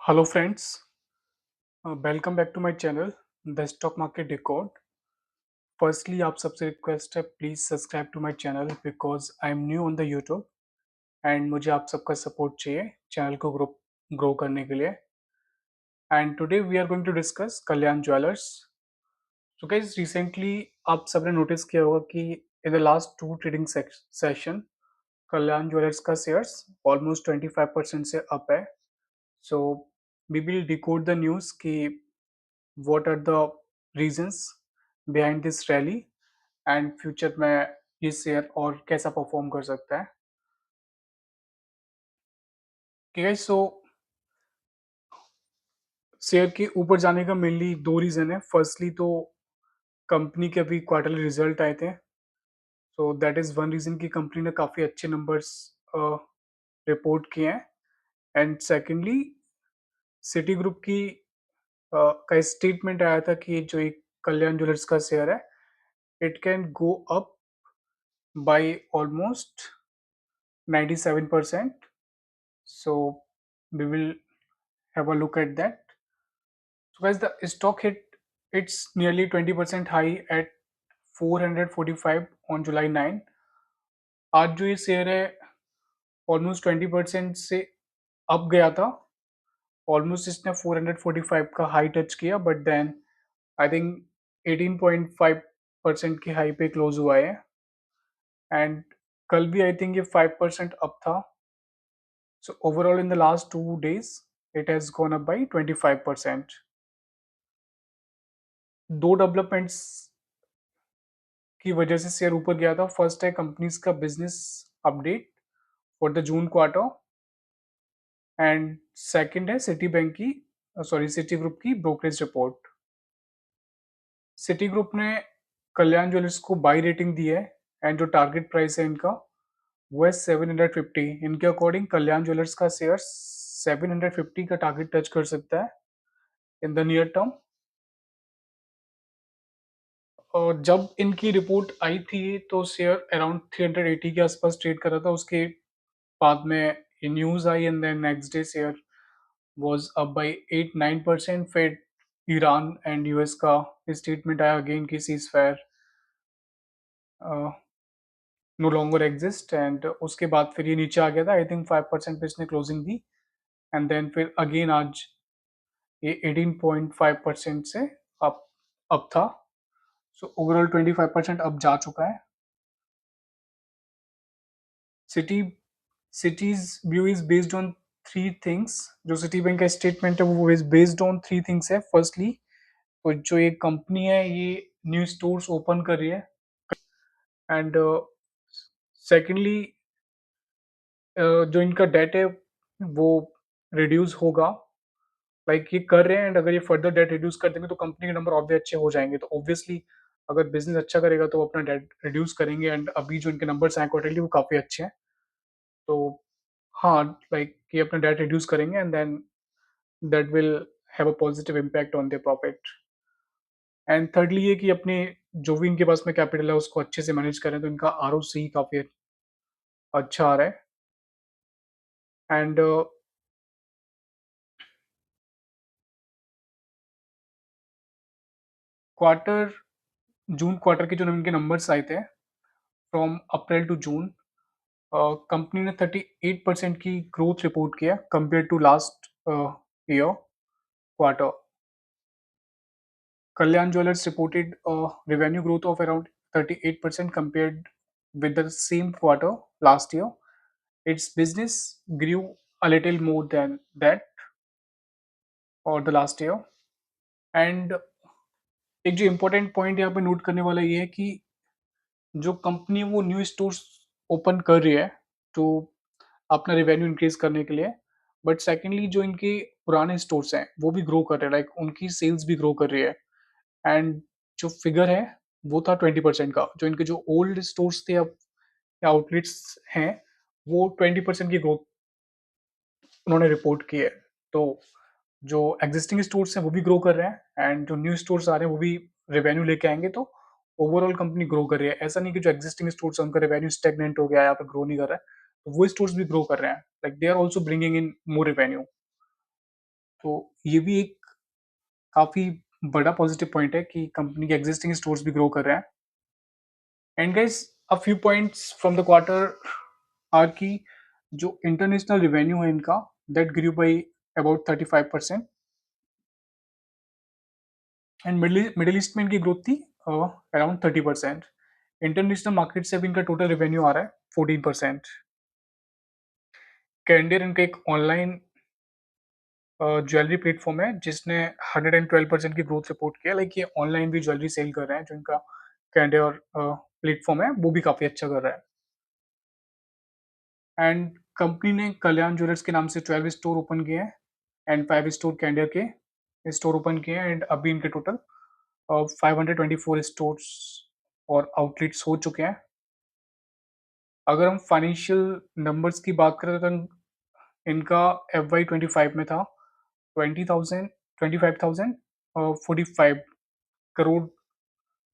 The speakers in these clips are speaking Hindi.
Hello friends, welcome back to my channel The Stock Market Decode. Firstly, आप सबसे रिक्वेस्ट है please subscribe to my channel because I am new on the YouTube and मुझे आप सबका सपोर्ट चाहिए चैनल को ग्रो करने के लिए। And today we are going to discuss Kalyan Jewellers. So guys recently आप सबने नोटिस किया होगा कि in the last two trading session Kalyan Jewellers का शेयर्स ऑलमोस्ट 25% से अप है। So we will decode the news कि what are the reasons behind this rally and future में ये शेयर और कैसा परफॉर्म कर सकता है। ठीक है, सो शेयर के ऊपर जाने का मेनली दो रीजन है। फर्स्टली तो कंपनी के अभी क्वार्टरली रिजल्ट आए थे, so that is one reason कि कंपनी ने काफी अच्छे नंबर्स रिपोर्ट किए हैं। एंड सेकेंडली सिटी ग्रुप की का स्टेटमेंट आया था कि जो एक कल्याण ज्वेलर्स का शेयर है it can go up by almost 97%. So we will have a look at that. So guys, the stock hit its nearly 20% high at 445 on July 9. आज जो ये शेयर है ऑलमोस्ट 20% से अप गया था। ऑलमोस्ट इसने 445 का हाई टच किया बट देन आई थिंक 18.5% की हाई पे क्लोज हुआ है। एंड कल भी आई थिंक ये 5% अप था। So overall in the last 2 days it has gone up by 25%. दो डेवलपमेंट्स की वजह से शेयर ऊपर गया था। फर्स्ट है कंपनीज का business update for the June quarter and second है सिटी बैंक की सिटी ग्रुप की ब्रोकरेज रिपोर्ट। सिटी ग्रुप ने कल्याण ज्वेलर्स को बाई रेटिंग दी है एंड जो टारगेट प्राइस है इनका वो है 750। इनके अकॉर्डिंग कल्याण ज्वेलर्स का शेयर 750 का टारगेट टच कर सकता है इन द नियर टर्म। और जब इनकी रिपोर्ट आई थी तो शेयर अराउंड 380 के आसपास ट्रेड कर रहा था। उसके बाद में ये न्यूज़ आई and then next day share was up by 8-9%। फिर ईरान एंड यूएस का स्टेटमेंट आया अगेन कि ceasefire no longer exist and उसके बाद फिर ये नीचे आ गया था। आई थिंक 5% पे इसने क्लोजिंग दी एंड देन फिर अगेन आज ये 18.5% से अप था। सो ओवरऑल 25% अप जा चुका है। City cities view is based on three things. जो सिटी बैंक का स्टेटमेंट है वो is based on three things है। फर्स्टली तो जो ये कंपनी है ये न्यू स्टोर्स ओपन कर रही है एंड सेकेंडली जो इनका डेट है वो रिड्यूस होगा। लाइक ये कर रहे हैं एंड अगर ये फर्दर डेट रिड्यूस कर देंगे तो कंपनी के नंबर और भी अच्छे हो जाएंगे। तो ऑब्वियसली अगर बिजनेस अच्छा करेगा तो वो अपना डेट रिड्यूस करेंगे एंड अभी जो इनके नंबर्स हैं क्वार्टरली वो काफ़ी अच्छे हैं। तो हाँ, लाइक ये अपना डेट रिड्यूस करेंगे and then that will have a positive impact on their profit. And thirdly ये कि अपने जो भी इनके पास में कैपिटल है उसको अच्छे से मैनेज करें तो इनका आरओसी काफ़ी अच्छा आ रहा है। एंड क्वार्टर जून क्वार्टर के जो इनके नंबर्स आए थे from April to June, company ने 38% की ग्रोथ रिपोर्ट किया compare to last year quarter. Kalyan Jewellers reported a revenue growth of around 38% compared with the same quarter last year. Its business grew a little more than that or the last year. And एक जो इम्पोर्टेंट पॉइंट यहाँ पे नोट करने वाला ये है कि जो कंपनी वो न्यू स्टोर्स ओपन कर रही है तो अपना रेवेन्यू इंक्रीज करने के लिए, बट सेकेंडली जो इनके पुराने स्टोर्स हैं वो भी ग्रो कर रहे हैं। लाइक उनकी सेल्स भी ग्रो कर रही है एंड जो फिगर है वो था 20% का। जो इनके जो ओल्ड स्टोर्स थे अब या आउटलेट्स हैं वो 20% की ग्रोथ उन्होंने रिपोर्ट की है। तो जो एग्जिस्टिंग स्टोर्स हैं वो भी ग्रो कर रहे हैं एंड जो न्यू स्टोर्स आ रहे हैं वो भी रेवेन्यू लेके आएंगे। तो ओवरऑल कंपनी ग्रो कर रही है। ऐसा नहीं कि जो एग्जिस्टिंग स्टोर्स है उनका रेवेन्यू स्टेगनेंट हो गया है या फिर ग्रो नहीं कर रहा है। तो वो स्टोर्स भी ग्रो कर रहे हैं, like they are also bringing in more revenue. तो ये भी एक काफ़ी बड़ा पॉजिटिव पॉइंट है कि कंपनी के एग्जिस्टिंग स्टोर्स भी ग्रो कर रहे हैं। And guys, a few points from the quarter are key जो इंटरनेशनल रेवेन्यू है इनका, that grew by about 35%। And Middle East में इनकी ग्रोथ थी अराउंड 30%। इंटरनेशनल मार्केट से भी इनका टोटल रेवेन्यू आ रहा है 14%। कैंडियर इनका एक ऑनलाइन ज्वेलरी प्लेटफॉर्म है जिसने 112% की ग्रोथ रिपोर्ट किया। लाइक ये ऑनलाइन भी ज्वेलरी सेल कर रहे हैं, जो इनका कैंडियर प्लेटफॉर्म है वो भी काफ़ी अच्छा कर रहा है। एंड कंपनी ने कल्याण ज्वेलर्स के नाम से 12 स्टोर ओपन किए हैं एंड 5 स्टोर कैंडियर के स्टोर ओपन किए हैं। एंड अभी इनके टोटल 524 स्टोर्स और आउटलेट्स हो चुके हैं। अगर हम फाइनेंशियल नंबर्स की बात करें तो इनका FY25 में था 20,000 25,045 करोड़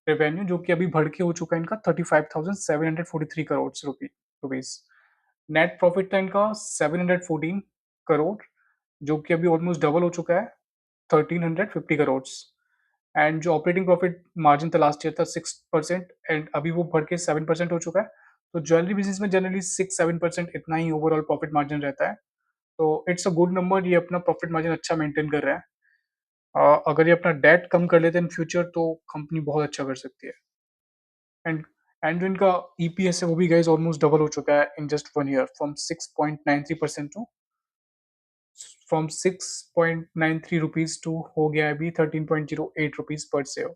रेवेन्यू, जो कि अभी बढ़ के हो चुका है इनका 35,743 करोड़ रुपीज। नेट प्रॉफिट था इनका 714 करोड़, जो कि अभी ऑलमोस्ट डबल हो चुका है 1350 करोड़। एंड जो ऑपरेटिंग प्रॉफिट मार्जिन था लास्ट ईयर था 6%, एंड अभी वो बढ़ के 7% हो चुका है। तो ज्वेलरी बिजनेस में जनरली 6-7% इतना ही ओवरऑल प्रॉफिट मार्जिन रहता है। तो इट्स अ गुड नंबर, ये अपना प्रॉफिट मार्जिन अच्छा मेंटेन कर रहा है। अगर ये अपना डेट कम कर लेते हैं इन फ्यूचर तो कंपनी बहुत अच्छा कर सकती है। एंड एंड जो इनका ईपीएस है वो भी गाइस ऑलमोस्ट डबल हो चुका है in just 1 year, from 6.93 rupees to हो गया है अभी 13.08 रुपीज पर शेयर।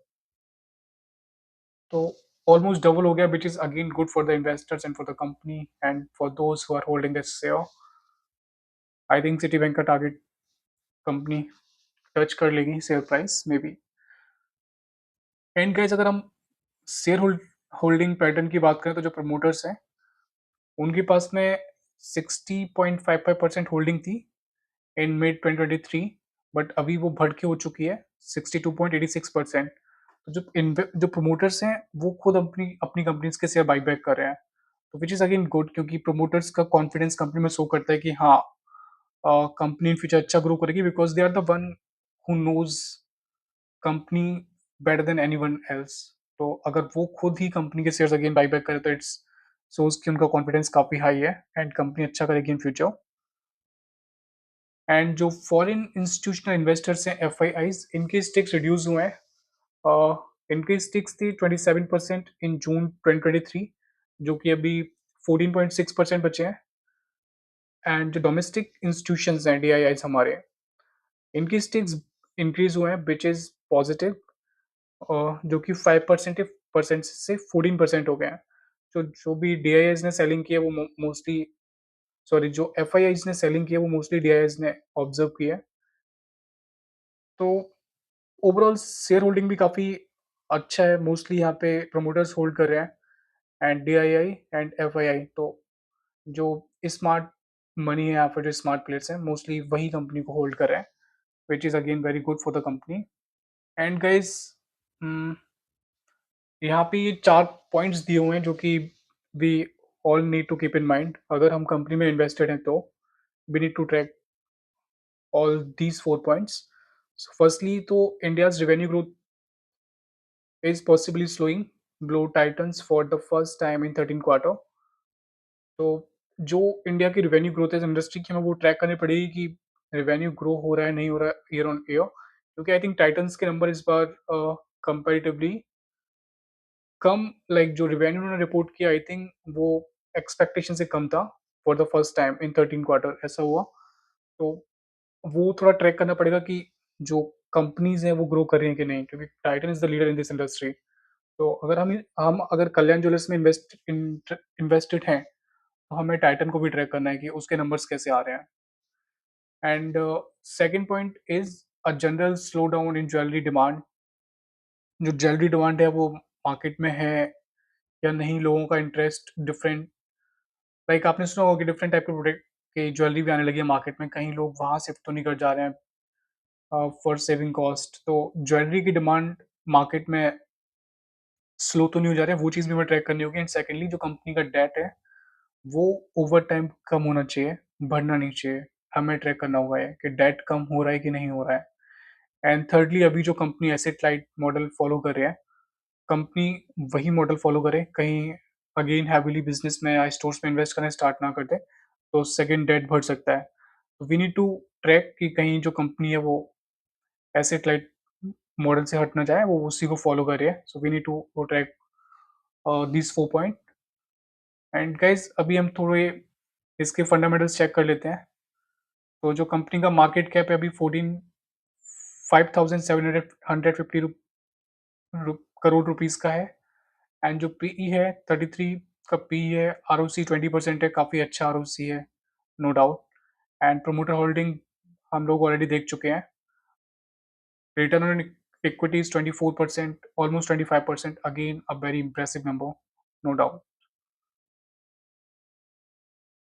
तो ऑलमोस्ट डबल हो गया, which is again good for the investors and for the company and for those who are holding this share. I think Citibank का टारगेट कंपनी टच कर लेगी शेयर प्राइस में भी। एंड गाइस, अगर हम शेयर होल्डिंग पैटर्न की बात करें तो जो प्रमोटर्स हैं उनके पास में 60.55% होल्डिंग थी इन मिड 2023, बट अभी वो बढ़ के हो चुकी है 62.86%। तो जो प्रमोटर्स हैं वो खुद अपनी अपनी कंपनीज के शेयर बाईबैक कर रहे हैं, तो विच इज अगेन गुड, क्योंकि प्रमोटर्स का कॉन्फिडेंस कंपनी में शो करता है कि हाँ कंपनी इन फ्यूचर अच्छा ग्रो करेगी, because they are the one who knows company better than anyone else. तो अगर वो खुद ही कंपनी के शेयर्स अगेन बाईबैक करे तो इट्स सोज कि उनका कॉन्फिडेंस काफी हाई है एंड कंपनी अच्छा करेगी इन फ्यूचर। एंड जो फॉरेन इंस्टीट्यूशनल इन्वेस्टर्स हैं FIIs, इनके स्टेक्स रिड्यूस हुए हैं। इनके स्टेक्स थी 27% इन जून 2023, जो कि अभी 14.6% बचे हैं। एंड जो डोमेस्टिक इंस्टीट्यूशंस हैं DIIs हमारे, इनकी स्टेक्स इंक्रीज हुए हैं विच इज पॉजिटिव, जो कि 5% से 14% हो गए हैं। तो जो भी DIIs ने सेलिंग की है वो मोस्टली, सॉरी, जो FIIs ने सेलिंग की है वो मोस्टली DIIs ने ऑब्जर्व की है। तो ओवरऑल शेयर होल्डिंग भी काफ़ी अच्छा है, मोस्टली यहाँ पे प्रमोटर्स होल्ड कर रहे हैं एंड DII एंड FII। तो जो स्मार्ट मनी है या फिर जो स्मार्ट प्लेयर्स हैं मोस्टली वही कंपनी को होल्ड कर रहे हैं, which is again very good for the company. And guys, यहाँ पे ये 4 पॉइंट्स दिए हुए हैं जो कि we all need to keep in mind अगर हम कंपनी में इन्वेस्टेड हैं तो we need to track all these 4 points. So firstly तो India's revenue growth is possibly slowing below Titans for the first time in 13 quarter. तो जो इंडिया की रेवेन्यू ग्रोथ है इंडस्ट्री की, हमें वो ट्रैक करनी पड़ेगी कि रेवेन्यू ग्रो हो रहा है नहीं हो रहा है ईयर ऑन ईयर, क्योंकि आई थिंक टाइटन्स के नंबर इस बार कंपेरेटिवली कम, लाइक जो रेवेन्यू उन्होंने रिपोर्ट किया आई थिंक वो एक्सपेक्टेशन से कम था for the first time in 13 quarter, ऐसा हुआ। तो वो थोड़ा ट्रैक करना पड़ेगा कि जो कंपनीज हैं वो ग्रो कर रही हैं कि नहीं, क्योंकि Titan is the leader in this industry. तो अगर हम अगर कल्याण ज्वेलर्स में इन्वेस्टेड हैं तो हमें टाइटन को भी ट्रैक करना है कि उसके नंबर्स कैसे आ रहे हैं। And second point is a general slow down in jewellery demand. जो ज्वेलरी डिमांड है वो मार्केट में है या नहीं, लोगों का इंटरेस्ट डिफरेंट, लाइक आपने सुना होगा कि डिफरेंट टाइप के प्रोडक्ट की ज्वेलरी भी आने लगी है मार्केट में, कहीं लोग वहाँ शिफ्ट तो नहीं कर जा रहे हैं फॉर सेविंग कॉस्ट। तो ज्वेलरी की डिमांड मार्केट में स्लो तो नहीं हो जा रहा है, वो चीज़ भी हमें ट्रैक करनी होगी। एंड सेकेंडली जो कंपनी का डेट है वो ओवर टाइम कम होना चाहिए, बढ़ना नहीं चाहिए। हमें ट्रैक करना होगा है कि डेट कम हो रहा है कि नहीं हो रहा है। एंड थर्डली, अभी जो company asset light model follow कर रही है, कंपनी वही मॉडल फॉलो करे, कहीं अगेन हैवीली बिजनेस में या स्टोर्स में इन्वेस्ट करना स्टार्ट ना कर दे, तो सेकंड डेट बढ़ सकता है। तो वी नीड टू ट्रैक कि कहीं जो कंपनी है वो एसेट लाइट मॉडल से हट ना जाए, वो उसी को फॉलो कर रही है। So we need to track this 4 point. And guys, अभी हम थोड़े इसके फंडामेंटल्स चेक कर लेते हैं। तो जो कंपनी का मार्केट कैप है अभी 5,750 करोड़ रुपीस का है। एंड जो पीई है 33 का पीई है। आरओसी 20% है, काफ़ी अच्छा आरओसी है, no doubt. And promoter holding हम लोग ऑलरेडी देख चुके हैं। Return on equity is 24%, almost 25%, again a very impressive number, no doubt.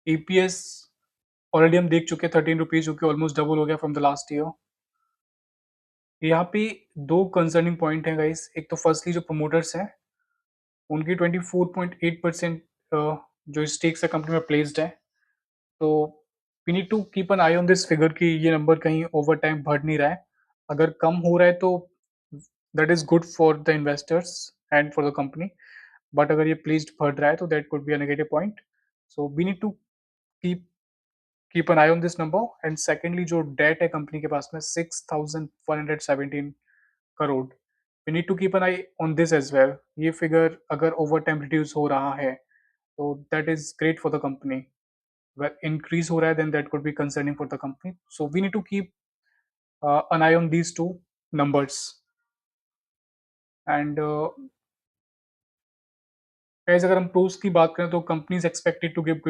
EPS already हम देख चुके हैं 13 रुपीज, जो कि ऑलमोस्ट डबल हो गया फ्रॉम द लास्ट ईयर। यहाँ पे दो कंसर्निंग पॉइंट हैं गाइस। एक तो फर्स्टली जो प्रोमोटर्स हैं, उनकी 24.8% जो स्टेक्स है कंपनी में प्लेस्ड है। तो we need to keep an eye on this figure कि ये नंबर कहीं ओवर टाइम बढ़ नहीं रहा है। अगर कम हो रहा है तो that is good for the investors and for the company. But अगर ये प्लेस्ड बढ़ रहा है तो that could be a negative point. So we need to keep keep an eye on this number. And secondly, जो डेट है कंपनी के पास में 6,117 crore, we need to keep an eye on this as well. ये फिगर अगर ओवर टाइम रिड्यूस हो रहा है तो that is great for the company. अगर इंक्रीज हो रहा है then that could be concerning for the company. So we need to keep an eye on these two numbers. And guys, अगर हम pros की बात करें तो company is expected to give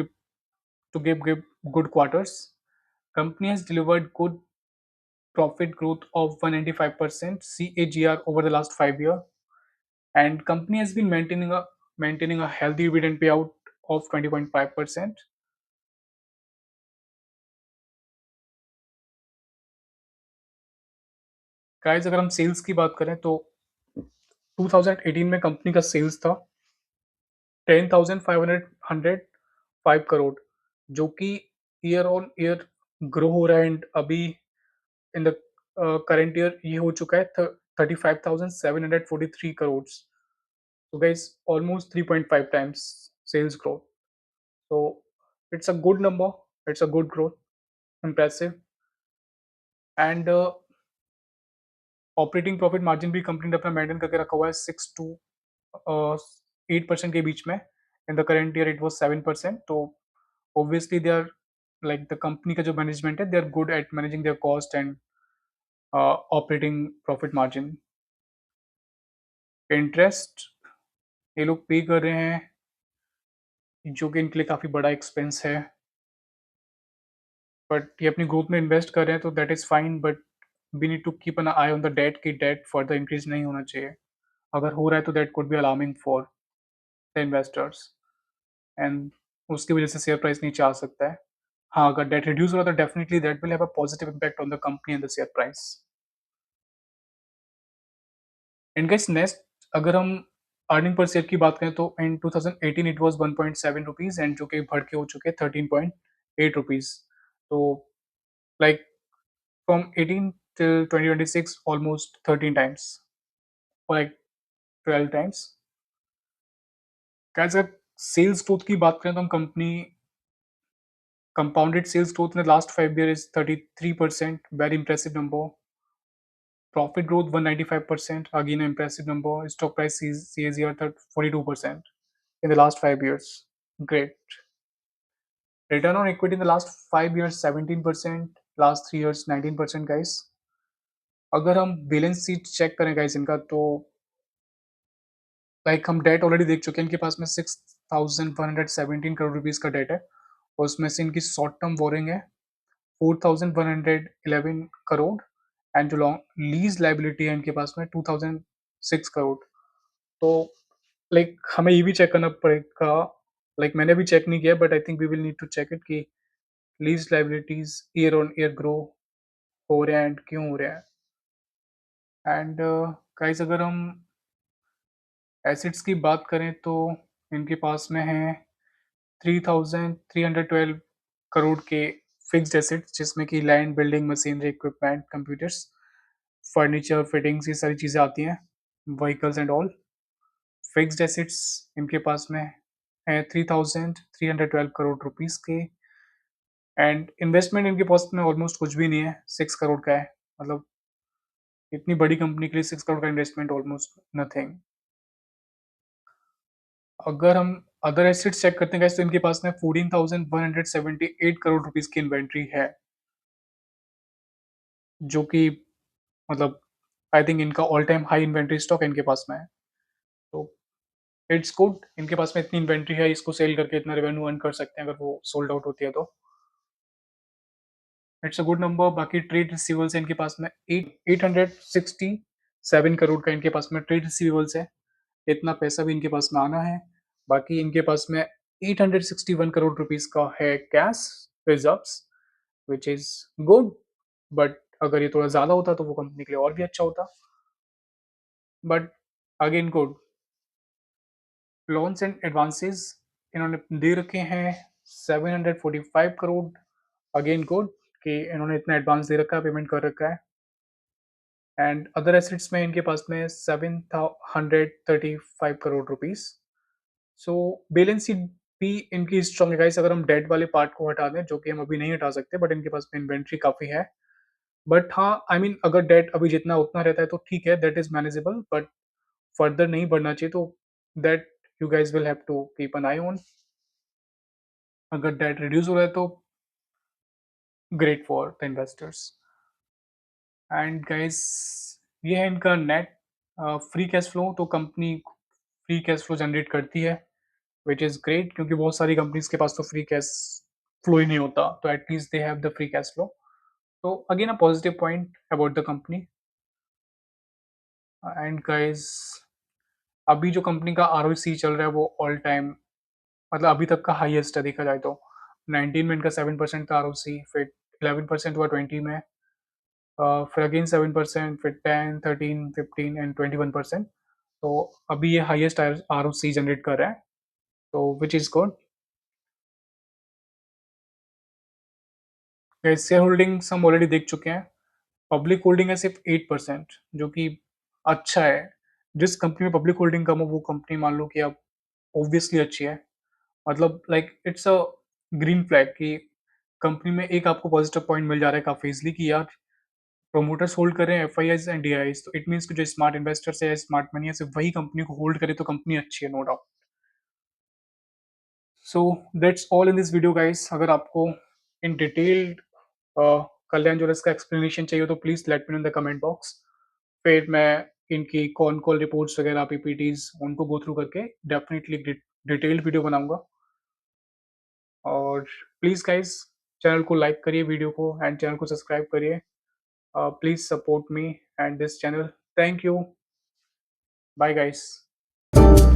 good quarters. Company has delivered good profit growth of 195% CAGR over the last 5 years, and company has been maintaining a healthy dividend payout of 20.5%. Guys, अगर हम सेल्स की बात करें तो 2018 में कंपनी का सेल्स था 10,505 करोड़, जो कि ईयर ऑन ईयर ग्रो हो रहा है। एंड अभी इन द करंट ईयर ये हो चुका है 35,743 करोड़। तो guys, almost 3.5 times sales growth. तो it's a good number, it's a good growth, impressive. And operating profit margin भी कंपनी ने अपना मेंटेन करके रखा हुआ है 6 to 8% के बीच में। In the current year it was 7%। तो obviously they are like the company का जो मैनेजमेंट है, they are good at managing their cost and operating profit margin. Interest ये लोग पे कर रहे हैं, जो कि इनके लिए काफ़ी बड़ा एक्सपेंस है। बट ये अपनी ग्रोथ में इन्वेस्ट कर रहे हैं तो that is fine. But we need to keep an eye on the debt कि डेट फर्दर इंक्रीज नहीं होना चाहिए। अगर हो रहा है तो that could be alarming for the investors, and उसकी वजह से शेयर प्राइस नीचे आ सकता है। हाँ, अगर डेट रिड्यूस हो रहा है तो definitely that will have a positive impact on the company and the share price. And guys, next अगर हम अर्निंग पर शेयर की बात करें तो इन 2018 इट वाज 1.7 रुपीस, एंड जो कि बढ़ के हो चुके हैं 13.8 रुपीस। तो like from 18 till 2026 almost 13 times, और लाइक 12 टाइम्स। गाइस, अगर सेल्स ग्रोथ की बात करें तो हम company compounded sales growth in the last 5 years is 33%, very impressive number. Profit growth 195%, again an impressive number. Stock price CAGR 42% in the last 5 years. Great. Return on equity in the last 5 years 17%, last 3 years 19%, guys. अगर हम बैलेंस शीट चेक करें गाइस इनका, तो लाइक हम डेट ऑलरेडी देख चुके हैं। इनके पास में 6,117 करोड़ रुपीज का डेट है, और उसमें से इनकी शॉर्ट टर्म बोरिंग है 4,111 करोड़। एंड जो लॉन्ग लीज लाइबिलिटी है इनके पास में 2,006 करोड़। तो लाइक हमें ये भी चेक करना पड़ेगा, लाइक मैंने भी चेक नहीं किया, but I think we will need to check it कि lease liabilities year on year grow हो रहे हैं एंड क्यों हो रहे हैं। एंड गाइस, अगर हम एसिड्स की बात करें तो इनके पास में है 3,312 करोड़ के फिक्स्ड एसेट्स जिसमें कि land, building, machinery, equipment, computers, furniture, fittings, ये सारी चीज़ें आती हैं, vehicles and all. Fixed assets इनके पास में है 3,312 करोड़ रुपीस के। एंड इन्वेस्टमेंट इनके पास में ऑलमोस्ट कुछ भी नहीं है, 6 करोड़ का है। मतलब इतनी बड़ी कंपनी के लिए 6 करोड़ का इन्वेस्टमेंट ऑलमोस्ट नथिंग। अगर हम अदर एसेट्स चेक करते हैं guys, तो इनके पास में 14,178 करोड़ रुपीस की इन्वेंट्री है, जो कि मतलब आई थिंक इनका all time high inventory stock इनके पास में है। तो इट्स गुड, इनके पास में इतनी इन्वेंट्री है, इसको सेल करके इतना रेवेन्यू अर्न कर सकते हैं अगर वो सोल्ड आउट होती है तो। It's a good number. बाकी ट्रेड रिसीवेबल्स इनके पास में 867 करोड़ का इनके पास में ट्रेड रिसीवेबल्स है। इतना पैसा भी इनके पास में आना है। बाकी इनके पास में 861 करोड़ रुपीस का है cash reserves, which is good. But अगर ये थोड़ा ज़्यादा होता तो वो कंपनी के लिए और भी अच्छा होता। But again good. Loans and advances इन्होंने दे रखे हैं 745 करोड़। अगेन गुड कि इन्होंने इतना एडवांस दे रखा है, पेमेंट कर रखा है। एंड अदर एसेट्स में इनके पास में 735 crore rupees. So balance sheet भी इनकी स्ट्रॉन्ग है गाइस। अगर हम डेट वाले पार्ट को हटा दें, जो कि हम अभी नहीं हटा सकते, बट इनके पास में इन्वेंट्री काफ़ी है। बट हाँ, आई मीन अगर डेट अभी जितना उतना रहता है तो ठीक है, that is manageable. But further नहीं बढ़ना चाहिए, तो that you guys will have to keep an eye on. अगर डेट रिड्यूस हो रहा है तो great for the investors. And guys, ये है इनका नेट फ्री कैश फ्लो। तो company free cash flow generate करती है, विच इज़ ग्रेट, क्योंकि बहुत सारी कंपनीज के पास तो फ्री कैश फ्लो ही नहीं होता, तो at least they have the free cash flow. तो again a positive point about the company. And guys, अभी जो कंपनी का आरओसी चल रहा है वो ऑल टाइम मतलब अभी तक का हाईएस्ट है देखा जाए तो। 19 में इनका 7% था आरओसी, फिर 11% हुआ 20 में, फिर अगेन 7%, फिर 10, 13, 15 एंड 21%। तो अभी ये हाईएस्ट आरओसी जनरेट कर रहा है, तो which is good. Share holdings हम ऑलरेडी देख चुके हैं। पब्लिक होल्डिंग है सिर्फ 8%, जो कि अच्छा है। जिस कंपनी में पब्लिक होल्डिंग कम हो वो कंपनी मान लो कि अब ऑब्वियसली अच्छी है। मतलब like it's a green flag कि कंपनी में एक आपको पॉजिटिव पॉइंट मिल जा रहा है काफ़ी इजली कि यार प्रोमोटर्स होल्ड कर रहे हैं एफआईआईज एंड डीआईज, तो इट मीन्स कि जो स्मार्ट इन्वेस्टर्स है, स्मार्ट मनी है, सिर्फ वही कंपनी को होल्ड करे तो कंपनी अच्छी है, no doubt. So that's all in this video guys. अगर आपको इन डिटेल्ड कल्याण ज्वेलर्स का एक्सप्लेनेशन चाहिए तो please let me know in the comment box. फिर मैं इनकी कॉन कॉल रिपोर्ट्स वगैरह पीपीटीज उनको गो थ्रू करके डेफिनेटली डिटेल्ड वीडियो बनाऊंगा। और प्लीज़ गाइस, चैनल को लाइक करिए, वीडियो को एंड चैनल को सब्सक्राइब करिए। Please support me and this channel. Thank you. Bye guys.